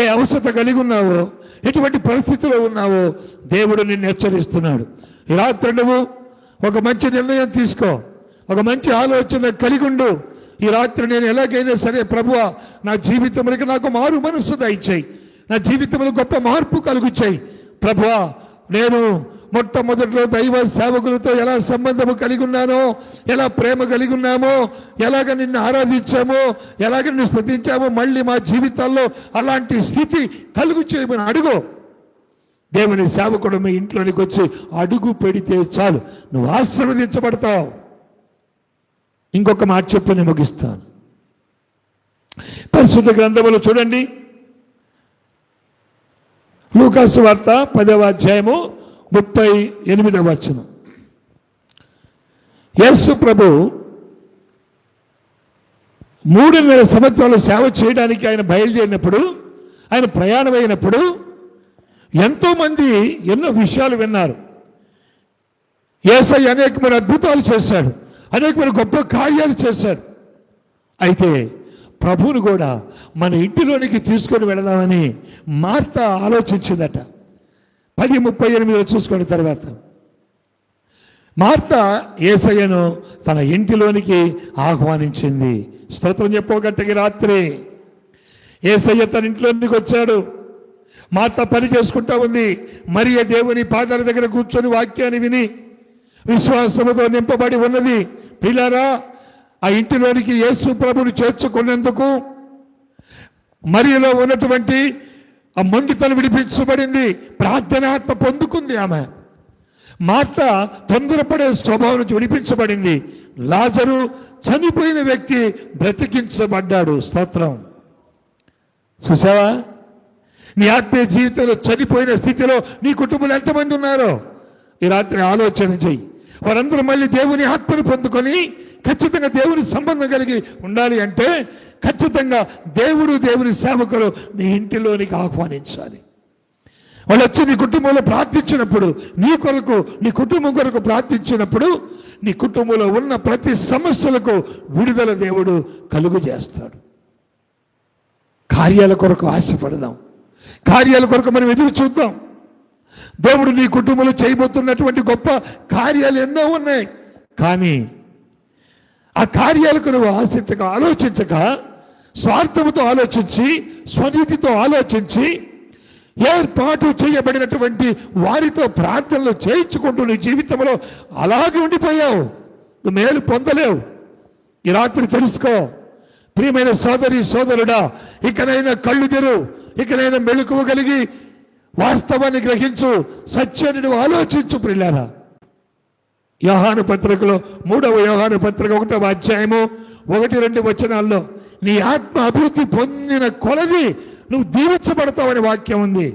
ఏ అవసరత కలిగి ఉన్నావో, ఎటువంటి పరిస్థితిలో ఉన్నావో దేవుడు నిన్ను హెచ్చరిస్తున్నాడు. ఈ రాత్రి నువ్వు ఒక మంచి నిర్ణయం తీసుకో, ఒక మంచి ఆలోచన కలిగి ఉండు. ఈ రాత్రి నేను ఎలాగైనా సరే ప్రభువా, నా జీవితంలోకి నాకు మారు మనస్సు దయచేయి, నా జీవితంలో గొప్ప మార్పు కలుగుచేయి ప్రభువా. నేను మొట్టమొదటిలో దైవ సేవకులతో ఎలా సంబంధము కలిగి ఉన్నానో, ఎలా ప్రేమ కలిగి ఉన్నామో, ఎలాగ నిన్ను ఆరాధించామో, ఎలాగ నిన్ను స్తుతించామో, మళ్ళీ మా జీవితాల్లో అలాంటి స్థితి కలుగు చేయమని అడుగు. దేవుని సేవకుడు మీ ఇంట్లోనికి వచ్చి అడుగు పెడితే చాలు, నువ్వు ఆశీర్వదించబడతావు. ఇంకొక మాట చెప్పి నేను ముగిస్తాను. పరిశుద్ధ గ్రంథములు చూడండి, లూకాసు వార్త 10వ అధ్యాయము 38వ వచనం. యేసు ప్రభు 3.5 సంవత్సరాలు సేవ చేయడానికి ఆయన బయలుదేరినప్పుడు, ఆయన ప్రయాణమైనప్పుడు ఎంతోమంది ఎన్నో విషయాలు విన్నారు. యేసయ్య అనేకమైన అద్భుతాలు చేశాడు, అనేకమైన గొప్ప కార్యాలు చేశాడు. అయితే ప్రభువును కూడా మన ఇంటిలోనికి తీసుకొని వెళదామని మార్త ఆలోచించిందట. 10:38 చూసుకున్న తర్వాత మార్త యేసయ్యను తన ఇంటిలోనికి ఆహ్వానించింది. స్తోత్రం చెప్పగట్టకి రాత్రి యేసయ్య తన ఇంట్లోనికి వచ్చాడు. మార్త పని చేసుకుంటా ఉంది. మరియ దేవుని పాదాల దగ్గర కూర్చొని వాక్యాన్ని విని విశ్వాసముతో నింపబడి ఉన్నది. పిల్లారా, ఆ ఇంటిలోనికి యేసు ప్రభుని చేర్చుకున్నందుకు మరియలో ఉన్నటువంటి ఆ మొండితనం విడిపించబడింది. ప్రార్థనాత్మ పొందుకుంది ఆమె. మార్త తొందరపడే స్వభావం నుంచి విడిపించబడింది. లాజరు చనిపోయిన వ్యక్తి బ్రతికించబడ్డాడు. స్తోత్రం. చూసావా, నీ ఆత్మీయ జీవితంలో చనిపోయిన స్థితిలో నీ కుటుంబంలో ఎంతమంది ఉన్నారో ఈ రాత్రి ఆలోచన చెయ్యి. వారందరూ మళ్ళీ దేవుని ఆత్మను పొందుకొని ఖచ్చితంగా దేవుని సంబంధం కలిగి ఉండాలి అంటే ఖచ్చితంగా దేవుని సేవకులు నీ ఇంటిలోనికి ఆహ్వానించాలి. వాళ్ళు వచ్చి నీ కుటుంబంలో ప్రార్థించినప్పుడు, నీ కొరకు నీ కుటుంబం కొరకు ప్రార్థించినప్పుడు నీ కుటుంబంలో ఉన్న ప్రతి సమస్యలకు విడుదల దేవుడు కలుగు చేస్తాడు. కార్యాల కొరకు ఆశపడదాం, కార్యాల కొరకు మనం ఎదురు చూద్దాం. దేవుడు నీ కుటుంబంలో చేయబోతున్నటువంటి గొప్ప కార్యాలు ఎన్నో ఉన్నాయి. కానీ ఆ కార్యాలకు నువ్వు ఆలోచించక స్వార్థముతో ఆలోచించి, స్వనీతితో ఆలోచించి, ఏర్పాటు చేయబడినటువంటి వారితో ప్రార్థనలు చేయించుకుంటూ నీ జీవితంలో అలాగే ఉండిపోయావు. నువ్వు మేలు పొందలేవు. ఈ రాత్రి తెలుసుకో ప్రియమైన సోదరి సోదరుడా, ఇకనైనా కళ్ళు తెరు, ఇకనైనా మెలకువ కలిగి వాస్తవాన్ని గ్రహించు, సత్యాన్ని నువ్వు ఆలోచించు. ప్రియులారా, యోహాను పత్రికలో 3వ యోహాను పత్రిక 1వ అధ్యాయము 1-2 వచనాల్లో నీ ఆత్మ అభివృద్ధి పొందిన కొలది నువ్వు దీవించబడతావని వాక్యం ఉంది.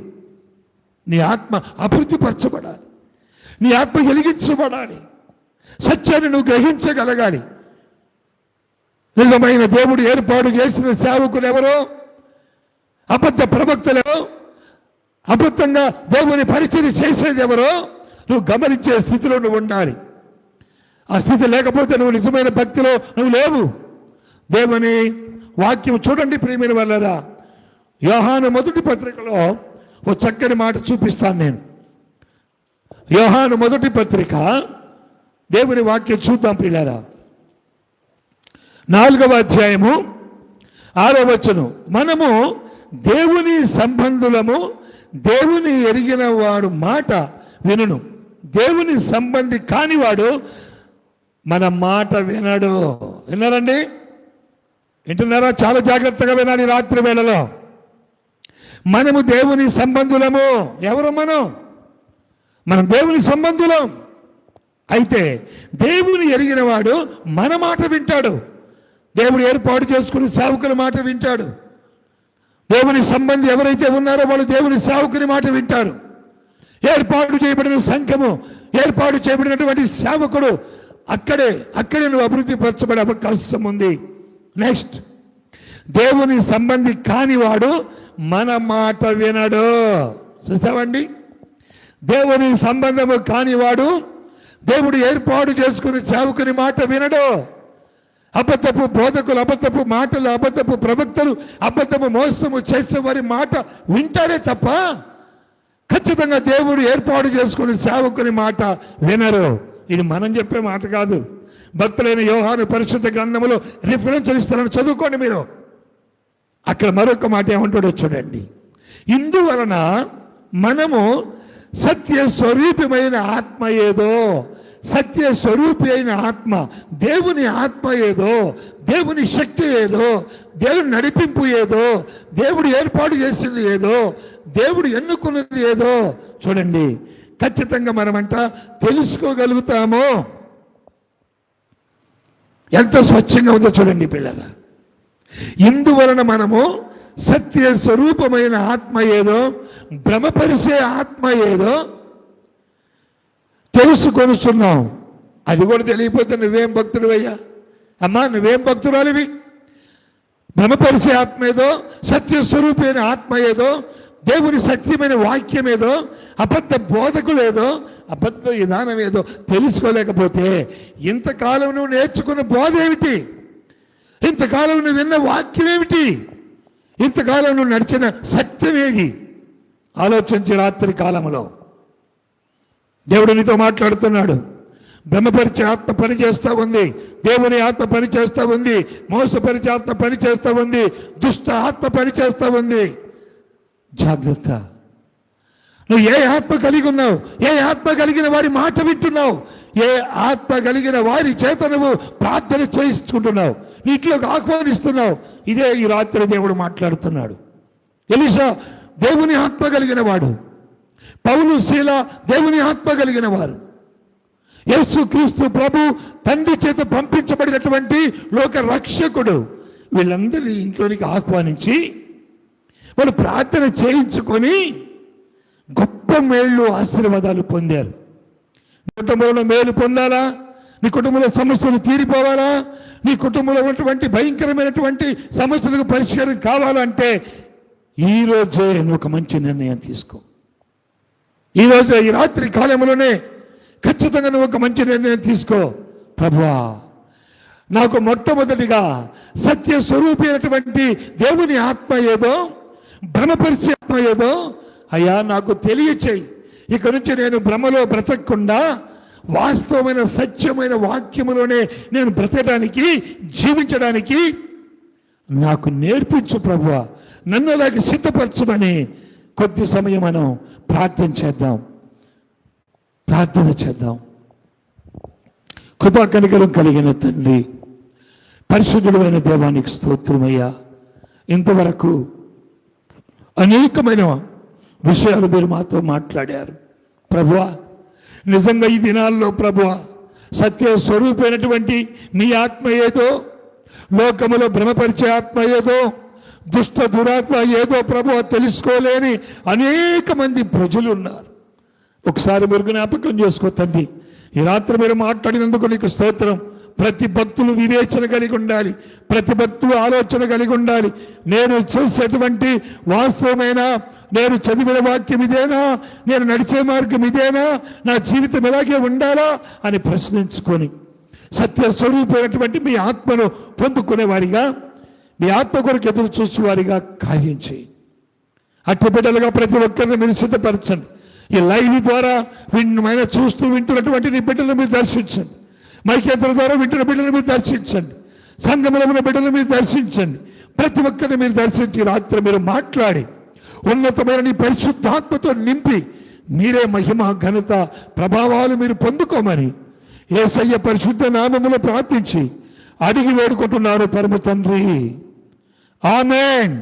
నీ ఆత్మ అభివృద్ధి పరచబడాలి, నీ ఆత్మ వెలిగించబడాలి, సత్యాన్ని నువ్వు గ్రహించగలగాలి. నిజమైన దేవుడు ఏర్పాటు చేసిన సేవకులు ఎవరో, అబద్ధ ప్రవక్తలు, అబద్ధంగా దేవుని పరిచయం చేసేది ఎవరో నువ్వు గమనించే స్థితిలో నువ్వు ఉండాలి. ఆ స్థితి లేకపోతే నువ్వు నిజమైన భక్తిలో నువ్వు లేవు. దేవుని వాక్యం చూడండి ప్రియమైన వాళ్ళరా, యోహాను మొదటి పత్రికలో ఓ చక్కని మాట చూపిస్తాను నేను. యోహాను మొదటి పత్రిక దేవుని వాక్యం చూద్దాం ప్రియులారా. 4వ అధ్యాయము 6వ వచనం. మనము దేవుని సంబంధులము, దేవుని ఎరిగిన వాడు మాట వినును, దేవుని సంబంధి కానివాడు మన మాట వినడు. విన్నారండి? వింటున్నారా? చాలా జాగ్రత్తగా వినాలి రాత్రి వేళలో. మనము దేవుని సంబంధులము. ఎవరు మనం దేవుని సంబంధులం. అయితే దేవుని ఎరిగిన వాడు మన మాట వింటాడు. దేవుడు ఏర్పాటు చేసుకుని సేవకుల మాట వింటాడు. దేవుని సంబంధి ఎవరైతే ఉన్నారో వాళ్ళు దేవుని సేవకుని మాట వింటారు. ఏర్పాటు చేయబడిన సంఘము, ఏర్పాటు చేయబడినటువంటి సేవకుడు అక్కడే నువ్వు అభివృద్ధి పరచబడే అవకాశం ఉంది. నెక్స్ట్, దేవుని సంబంధి కానివాడు మన మాట వినడు. చూసావండి, దేవుని సంబంధము కానివాడు దేవుడు ఏర్పాటు చేసుకుని సేవకుని మాట వినడు. అబద్ధపు బోధకులు, అబద్ధపు మాటలు, అబద్ధపు ప్రవక్తలు, అబద్ధపు మోసము చేసే వారి మాట వింటారే తప్ప ఖచ్చితంగా దేవుడు ఏర్పాటు చేసుకుని సేవకుని మాట వినరు. ఇది మనం చెప్పే మాట కాదు. భక్తులైన యోహాను పరిశుద్ధ గ్రంథములో రిఫరెన్స్ ఇస్తారని చదువుకోండి మీరు. అక్కడ మరొక మాట ఏమంటాడో చూడండి. ఇందువలన మనము సత్య స్వరూపమైన ఆత్మ ఏదో, సత్య స్వరూపి అయిన ఆత్మ, దేవుని ఆత్మ ఏదో, దేవుని శక్తి ఏదో, దేవుని నడిపింపు ఏదో, దేవుడు ఏర్పాటు చేసింది ఏదో, దేవుడు ఎన్నుకున్నది ఏదో చూడండి ఖచ్చితంగా మనమంట తెలుసుకోగలుగుతాము. ఎంత స్వచ్ఛంగా ఉందో చూడండి పిల్లల. ఇందువలన మనము సత్య స్వరూపమైన ఆత్మ ఏదో, భ్రమపరిచే ఆత్మ ఏదో తెలుసుకొనుచున్నాం. అది కూడా తెలియకపోతే నువ్వేం భక్తుడు అయ్యా? అమ్మా, నువ్వేం భక్తురాలివి? భ్రమపరిచే ఆత్మ ఏదో, సత్య స్వరూపమైన ఆత్మ ఏదో, దేవుని సత్యమైన వాక్యం ఏదో, అబద్ధ బోధకులు ఏదో, అబద్ధ విధానం ఏదో తెలుసుకోలేకపోతే ఇంతకాలం నువ్వు నేర్చుకున్న బోధ ఏమిటి? ఇంతకాలం నువ్వు విన్న వాక్యం ఏమిటి? ఇంతకాలం నువ్వు నడిచిన సత్యం ఏది? ఆలోచించి రాత్రి కాలంలో దేవుడు నీతో మాట్లాడుతున్నాడు. బ్రహ్మపరిచే ఆత్మ పని చేస్తూ ఉంది, దేవుని ఆత్మ పని చేస్తూ ఉంది, మోసపరిచే ఆత్మ పని చేస్తూ ఉంది, దుష్ట ఆత్మ పని చేస్తూ ఉంది. జాగ్రత్త. నువ్వు ఏ ఆత్మ కలిగి ఉన్నావు? ఏ ఆత్మ కలిగిన వారి మాట వింటున్నావు? ఏ ఆత్మ కలిగిన వారి చేత నువ్వు ప్రార్థన చేయించుకుంటున్నావు, నీటిలోకి ఆహ్వానిస్తున్నావు? ఇదే ఈ రాత్రి దేవుడు మాట్లాడుతున్నాడు. ఎలీషా దేవుని ఆత్మ కలిగిన వాడు, పౌలు శీల దేవుని ఆత్మ కలిగిన వారు, యేసు క్రీస్తు ప్రభు తండ్రి చేత పంపించబడినటువంటి లోక రక్షకుడు. వీళ్ళందరినీ ఇంట్లోనికి ఆహ్వానించి వాళ్ళు ప్రార్థన చేయించుకొని గొప్ప మేళ్ళు ఆశీర్వాదాలు పొందారు. నీ కుటుంబంలో మేలు పొందాలా? నీ కుటుంబంలో సమస్యలు తీరిపోవాలా? నీ కుటుంబంలో ఉన్నటువంటి భయంకరమైనటువంటి సమస్యలకు పరిష్కారం కావాలంటే ఈరోజే నువ్వు ఒక మంచి నిర్ణయం తీసుకో. ఈరోజు ఈ రాత్రి కాలంలోనే ఖచ్చితంగా నువ్వు ఒక మంచి నిర్ణయం తీసుకో. ప్రభువా, నాకు మొట్టమొదటిగా సత్య స్వరూపమైనటువంటి దేవుని ఆత్మ ఏదో, భ్రమపరిచే ఆత్మ ఏదో అయ్యా నాకు తెలియచేయి. ఇక నుంచి నేను భ్రమలో బ్రతకకుండా వాస్తవమైన సత్యమైన వాక్యములోనే నేను బ్రతకడానికి, జీవించడానికి నాకు నేర్పించు ప్రభువా, నన్ను అలాగే సిద్ధపరచమని కొద్ది సమయం మనం ప్రార్థన చేద్దాం. కృపా కనికరం కలిగిన తండ్రి, పరిశుద్ధుడైన దేవానికి స్తోత్రమయ్యా. ఇంతవరకు అనేకమైన విషయాలు మీరు మాతో మాట్లాడారు ప్రభువా. నిజంగా ఈ దినాల్లో ప్రభువా, సత్య స్వరూపమైనటువంటి మీ ఆత్మ ఏదో, లోకములో భ్రమపరిచే ఆత్మ ఏదో, దుష్ట దురాత్మ ఏదో ప్రభువా తెలుసుకోలేని అనేక మంది ప్రజలు ఉన్నారు. ఒకసారి మీరు జ్ఞాపకం చేసుకో తండ్రి. ఈ రాత్రి మీరు మాట్లాడినందుకు నీకు స్తోత్రం. ప్రతి భక్తులు వివేచన కలిగి ఉండాలి, ప్రతి భక్తులు ఆలోచన కలిగి ఉండాలి. నేను చేసేటువంటి వాస్తవమైన, నేను చదివిన వాక్యం ఇదేనా, నేను నడిచే మార్గం ఇదేనా, నా జీవితం ఇలాగే ఉండాలా అని ప్రశ్నించుకొని సత్య స్వరూపమైనటువంటి మీ ఆత్మను పొందుకునేవారిగా, మీ ఆత్మ కొరకు ఎదురు చూసేవారిగా కార్యం చేయి. అట్టి బిడ్డలుగా ప్రతి ఒక్కరిని మీరు సిద్ధపరచండి. ఈ లైవ్ ద్వారా చూస్తూ వింటున్నటువంటి నీ బిడ్డలను మీరు దర్శించండి. మైకేంద్ర ద్వారా వింటున్న బిడ్డలను మీరు దర్శించండి. సంఘంలో ఉన్న బిడ్డలను మీరు దర్శించండి. ప్రతి ఒక్కరిని మీరు దర్శించి రాత్రి మీరు మాట్లాడి ఉన్నతమైన నీ పరిశుద్ధాత్మతో నింపి మీరే మహిమ, ఘనత, ప్రభావాలు మీరు పొందుకోమని యేసయ్య పరిశుద్ధ నామములో ప్రార్థించి అడిగి వేడుకుంటున్నారు పరమ తండ్రి. ఆమేన్.